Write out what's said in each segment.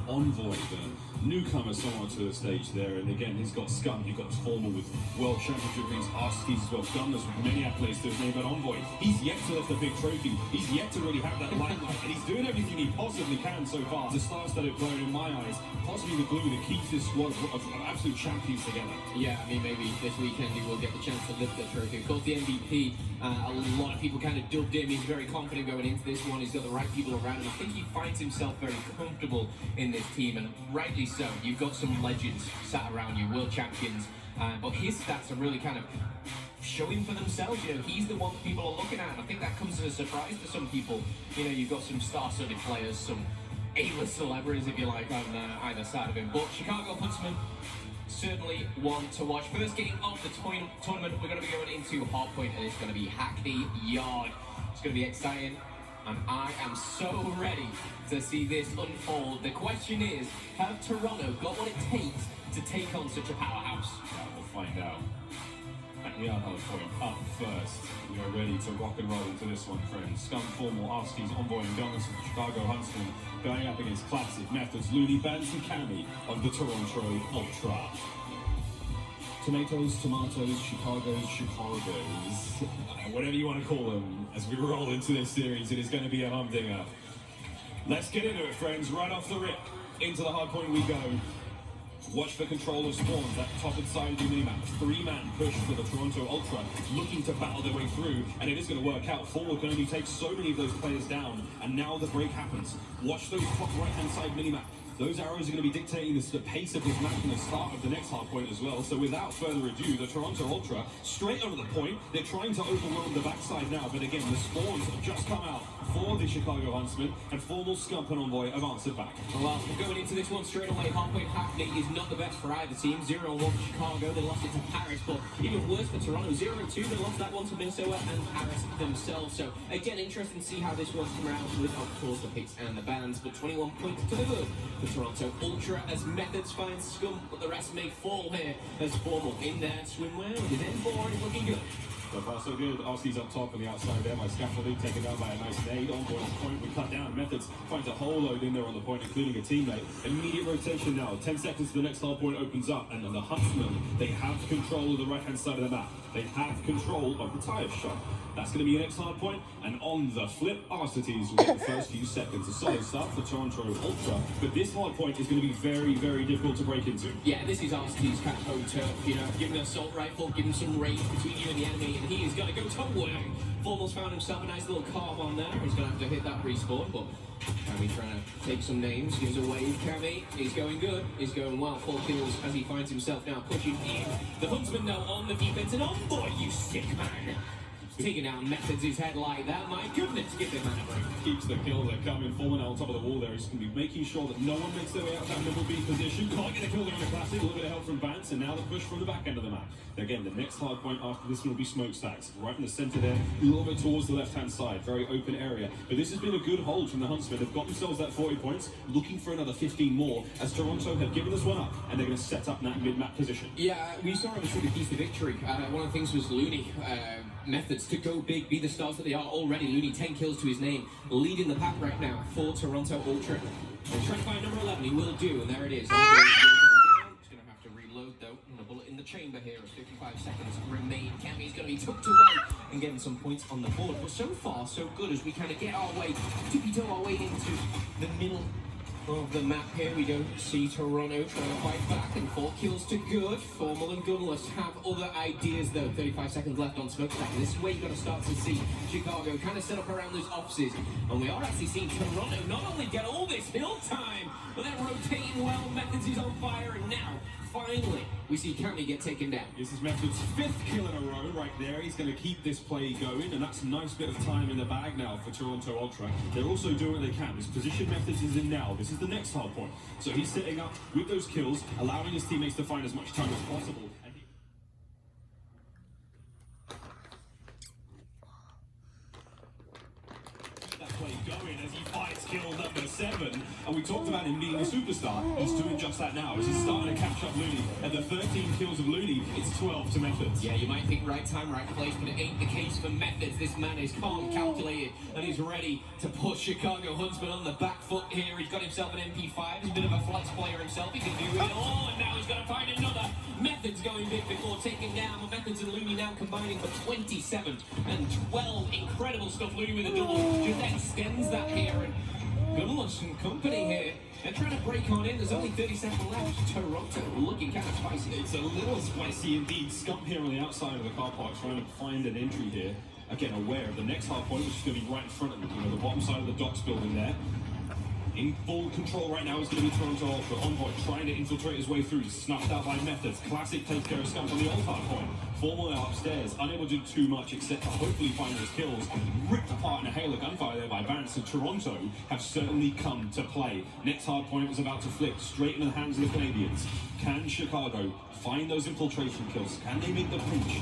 Envoy, the newcomer somewhat to the stage there. And again, he's got Scum, he's got Formal with World Championship rings, Arskies as well, Gunless with many accolades to his name, but Envoy, he's yet to lift a big trophy. He's yet to really have that limelight, and he's doing everything he possibly can so far. The star-studded player in my eyes, possibly the glue that keeps this squad of absolute champions together. Yeah, I mean, maybe this weekend he will get the chance to lift the trophy. Of course, the MVP, a lot of people kind of dubbed him. He's very confident going into this one. He's got the right people around him. I think he finds himself very comfortable in this team, and rightly so. You've got some legends sat around you, world champions, but his stats are really kind of showing for themselves. You know, he's the one people are looking at, and I think that comes as a surprise to some people. You know, you've got some star-studded players, some A-list celebrities, if you like, on either side of him. But Chicago Huntsmen, certainly one to watch. First game of the tournament, we're going to be going into Hardpoint, and it's going to be Hackney Yard. It's going to be exciting, and I am so ready to see this unfold. The question is, have Toronto got what it takes to take on such a powerhouse? Yeah, we'll find out. Hackney Yard Hardpoint up first. We are ready to rock and roll into this one, friends. Scum, Formal, Arskies, Envoy, and Gunless of the Chicago Huntsmen going up against Classic, Methods, Looney, Bands, and Cammy of the Toronto Ultra. Tomatoes, Chicagos, whatever you want to call them, as we roll into this series, it is going to be a humdinger. Let's get into it, friends. Right off the rip, into the hardpoint we go. Watch for control of spawns at top and side of the minimap. Three-man push for the Toronto Ultra, looking to battle their way through, and it is going to work out. Forward can only take so many of those players down, and now the break happens. Watch those top right-hand side minimap. Those arrows are going to be dictating the pace of this map from the start of the next hardpoint as well. So without further ado, the Toronto Ultra, straight over the point. They're trying to overwhelm the backside now, but again, the spawns have just come out for the Chicago Huntsmen, and Formal, Scump, and Envoy have answered back. Well, going into this one straight away, Hardpoint Hackney is not the best for either team. 0-1 for Chicago, they lost it to Paris, but even worse for Toronto, 0-2, they lost that one to Minnesota and Paris themselves. So again, interesting to see how this one's come out with, of course, the picks and the bans, but 21 points to the good for Toronto Ultra as Methods find Scum, but the rest may fall here as Formal in there. Swimwear with his N4 looking good. So far so good. Arskies up top on the outside there by Scaffolding, taken down by a nice nade. Envoy on point, we cut down. Methods finds a whole load in there on the point, including a teammate. Immediate rotation now. 10 seconds to the next hard point opens up, and then the Huntsmen, they have control of the right-hand side of the map. They have control of the tire shot. That's going to be your next hard point, and on the flip, Arcities will get the first few seconds. A solid start for Toronto Ultra, but this hard point is going to be very, very difficult to break into. Yeah, this is Arcities' kind of home turf, you know, give him an assault rifle, give him some range between you and the enemy, and he is going to go toe-worm. Formal's found himself a nice little carve on there. He's going to have to hit that respawn, but Cammy trying to take some names, gives a wave. Cammy, he's going good, he's going well. 4 kills as he finds himself now pushing in. The Huntsman now on the defense, and Envoy, you sick man! Taking down Methods' his head like that. My goodness, give him a break. Keeps the kill there. Coming, Forman on top of the wall there. He's going to be making sure that no one makes their way out that middle B position. Can't get a kill there in the Classic. A little bit of help from Vance, and now the push from the back end of the map. Again, the next hard point after this one will be Smokestacks. Right in the center there, a little bit towards the left-hand side. Very open area. But this has been a good hold from the Huntsmen. They've got themselves that 40 points, looking for another 15 more, as Toronto have given this one up, and they're going to set up that mid-map position. Yeah, we saw obviously the keys to victory. One of the things was Looney. Methods to go big, be the stars that they are already. Looney, 10 kills to his name, leading the pack right now for Toronto Ultra. They're trying to find number 11, he will do, and there it is. He's going to have to reload though, and a bullet in the chamber here as 55 seconds remain. Cammy's going to be tucked away and getting some points on the board. But so far, so good as we kind of get our way, tippy-toe our way into the middle of the map. Here we go, see Toronto trying to fight back, and 4 kills to good. Formal and Gunless have other ideas though. 35 seconds left on Smokestack. This is where you've got to start to see Chicago kind of set up around those offices, and we are actually seeing Toronto not only get all this hill time, but they're rotating well. Methods is on fire, and now finally we see Cammy get taken down. This is Method's 5th kill in a row right there. He's going to keep this play going, and that's a nice bit of time in the bag now for Toronto Ultra. They're also doing what they can. This position Methods is in now. This is the next hard point. So he's setting up with those kills, allowing his teammates to find as much time as possible. That play going as he fights kill number 6. 7, and we talked about him being a superstar. He's doing just that now. As he's starting to catch up Looney. At the 13 kills of Looney, it's 12 to Methods. Yeah, you might think right time, right place, but it ain't the case for Methods. This man is calm, calculated, and he's ready to put Chicago Huntsmen on the back foot here. He's got himself an MP5. He's a bit of a flex player himself. He can do it all, and now he's going to find another. Methods going big before taking down. But Methods and Looney now combining for 27 and 12. Incredible stuff. Looney with a double just extends that here. And Gunless and company here. They're trying to break on in. There's only 30 seconds left. Toronto looking kind of spicy. It's a little spicy indeed. Scump here on the outside of the car park trying to find an entry here. Again, aware of the next hard point, which is going to be right in front of them. You know, the bottom side of the docks building there. In full control right now is going to be Toronto Ultra. Envoy trying to infiltrate his way through. Snuffed out by Methods. Classic takes care of Scump on the old hard point. Formal now upstairs. Unable to do too much except to hopefully find those kills. Ripped apart in a hail of gunfire there by Barrett. So Toronto have certainly come to play. Next hard point was about to flick straight into the hands of the Canadians. Can Chicago find those infiltration kills? Can they make the pinch?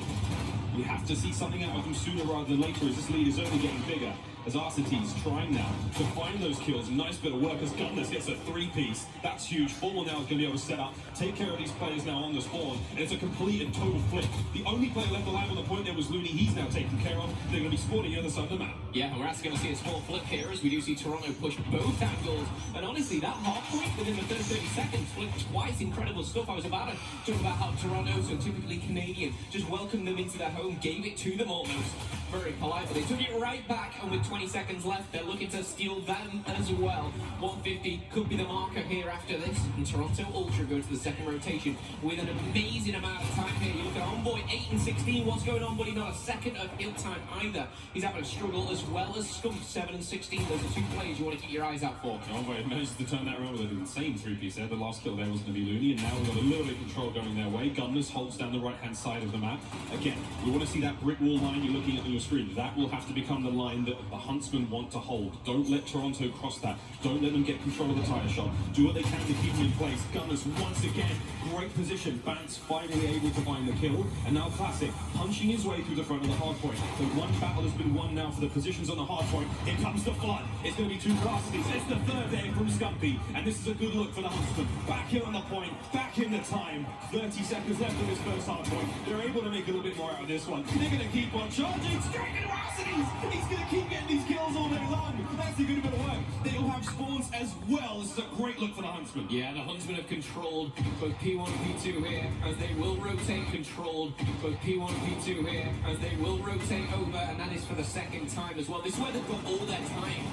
We have to see something out of them sooner rather than later as this lead is only getting bigger. As Arcites trying now to find those kills. Nice bit of work as Gunless gets a 3-piece. That's huge. Formal now is going to be able to set up, take care of these players now on the spawn. And it's a complete and total flip. The only player left alive on the point there was Looney. He's now taken care of. They're going to be spawning the other side of the map. Yeah, and we're actually going to see a small flip here as we do see Toronto push both angles. And honestly, that hard point within the first 30 seconds flipped twice. Incredible stuff. I was about to talk about how Toronto, so typically Canadian, just welcomed them into their home, gave it to them almost. Very polite, but they took it right back, and with 20 seconds left, they're looking to steal them as well. 150 could be the marker here after this, and Toronto Ultra go to the second rotation with an amazing amount of time here. You look at Envoy, 8 and 16, what's going on, buddy? Not a second of hill time either. He's having a struggle as well as Scump, 7 and 16. Those are two players you want to keep your eyes out for. Envoy managed to turn that around with an insane 3-piece there. The last kill there was going to be Looney, and now we've got a little bit of control going their way. Gunless holds down the right-hand side of the map. Again, we want to see that brick wall line you're looking at on your screen. That will have to become the line that the Huntsmen want to hold. Don't let Toronto cross that. Don't let them get control of the tire shot. Do what they can to keep them in place. Gunless once again, great position. Bance finally able to find the kill. And now Classic punching his way through the front of the hard point. The one battle has been won now for the positions on the hard point. Here comes the flood. It's going to be two classes. It's the third day from Scumpy. And this is a good look for the Huntsmen. Back in on the point. Back in the time. 30 seconds left on this first hard point. They're able to make a little bit more out of this one. They're going to keep on charging straight into Arcites. He's going to keep getting these kills all day long. That's a good bit of work. They'll have spawns as well. This is a great look for the Huntsmen. Yeah, the Huntsmen have controlled both P1 and P2 here as they will rotate. Controlled both P1 and P2 here as they will rotate over, and that is for the second time as well. This is where they've got all their time.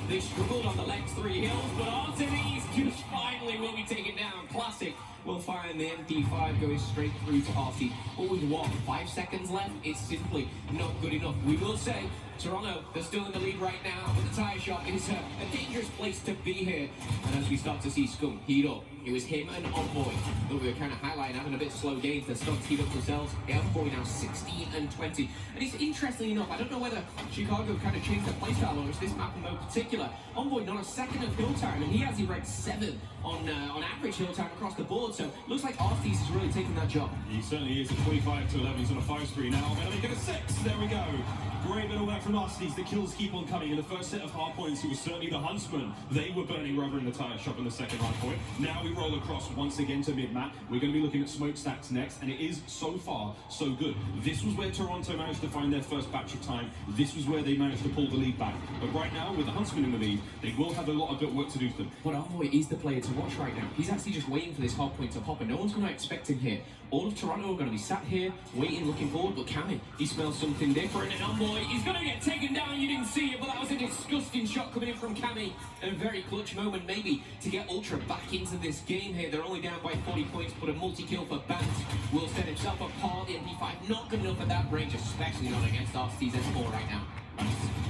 They struggled on the next 3 hills, but Arcites just finally will be taken down. Classic will find the MP5 going straight through to Arcites. But with what, 5 seconds left? It's simply not good enough. We will say Toronto, they're still in the lead right now, but the tire shot is a dangerous place to be here. And as we start to see Scum heat up, it was him and Envoy that we were kind of highlighting, having a bit slow games. They're starting to heat up themselves. Envoy now 16 and 20. And it's interestingly enough, I don't know whether Chicago kind of changed their playstyle or it's this map in particular. Envoy not a second of hill time, and he has ranked 7 on average hill time across the board. So looks like Arcites is really taking that job. He certainly is at 25 to 11. He's on a 5 screen now. Going to make it a 6. There we go. Great bit of work from Arcites. The kills keep on coming. In the first set of hard points, it was certainly the Huntsmen. They were burning rubber in the tire shop in the second hard point. Now we roll across once again to mid-map. We're going to be looking at smokestacks next, and it is so far so good. This was where Toronto managed to find their first batch of time. This was where they managed to pull the lead back. But right now, with the Huntsmen in the lead, they will have a lot of work to do for them. But Envoy is the player to watch right now. He's actually just waiting for this hard point to pop, and no one's going to expect him here. All of Toronto are going to be sat here, waiting, looking forward, but Cammy, he smells something different, and Envoy is going to get taken down. You didn't see it, but that was a disgusting shot coming in from Cammy. And a very clutch moment, maybe, to get Ultra back into this game here. They're only down by 40 points, but a multi-kill for Bant will set himself apart. The MP5 not good enough at that range, especially not against Arcites S4 right now.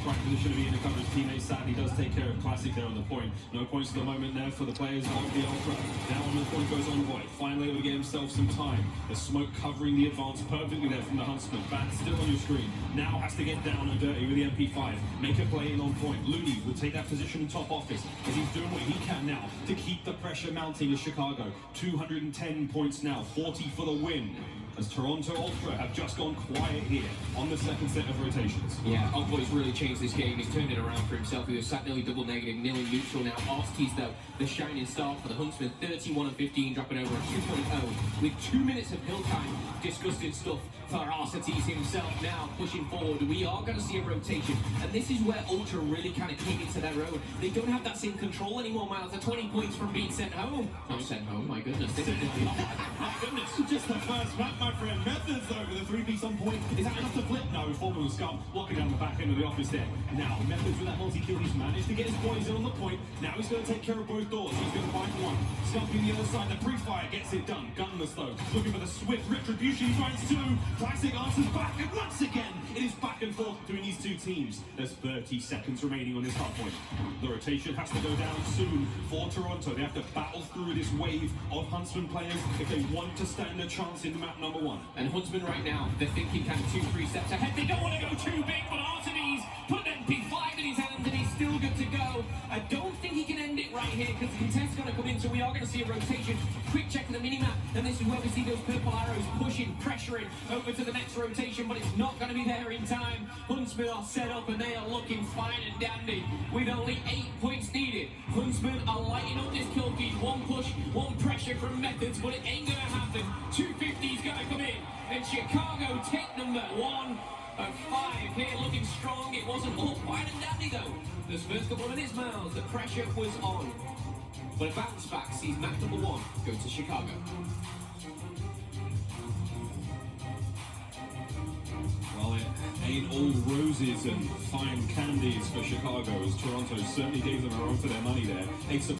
Right position to be in to cover his teammates. Sadly does take care of Classic there on the point. No points at the moment there for the players of the Ultra. Now on the point goes Envoy. Finally able to get himself some time. The smoke covering the advance perfectly there from the Huntsman. Bat still on your screen. Now has to get down and dirty with the MP5. Make a play in on point. Looney will take that position in top office as he's doing what he can now to keep the pressure mounting as Chicago. 210 points now. 40 for the win. as Toronto Ultra have just gone quiet here on the second set of rotations. Yeah, Boy's really changed this game. He's turned it around for himself. He was sat nearly double negative, nearly neutral now. Arcti's, though, the shining star for the Huntsmen. 31-15, dropping over a 2.0 with 2 minutes of hill time. Disgusting stuff for Arcti's himself now, pushing forward. We are going to see a rotation, and this is where Ultra really kind of came into their own. They don't have that same control anymore, Miles. They're 20 points from being sent home. Not sent home, my goodness. My goodness, just the first map, my friend. Methods over the three-piece on point. Is that enough to flip? No, Formula Scum locking down the back end of the office there. Now, Methods with that multi-kill, he's managed to get his boys in on the point. Now he's going to take care of both doors. He's going to find one. Scumping the other side. The pre-fire gets it done. Gunless, though. Looking for the swift retribution. He finds two. Classic answers back, and once again, it is back and forth between these two teams. There's 30 seconds remaining on this hard point. The rotation has to go down soon for Toronto. They have to battle through this wave of Huntsman players if they want to stand a chance in map number one. And Huntsman right now, they're thinking kind of 2-3 steps ahead. They don't want to go too big, but Artemis put an MP5 in his hand and he's still good to go. I don't think he can end it right here because the contest's going to come in, so we are going to see a rotation. Quick check of the minimap, and this is where we see those purple arrows pushing, pressuring over to the next rotation, but it's not going to be there in time. Huntsmen are set up and they are looking fine and dandy with only 8 points needed. Huntsmen are lighting up this kill feed. One push, one pressure from Methods, but it ain't going to happen. 250's going to come in, and Chicago take number 1 of 5 here, looking strong. It wasn't all fine and dandy though. Those first couple of minutes, Miles, the pressure was on. But a bounce back sees map number 1 go to Chicago. Well, it ain't all roses and fine candies for Chicago, as Toronto certainly gave them a run for their money there.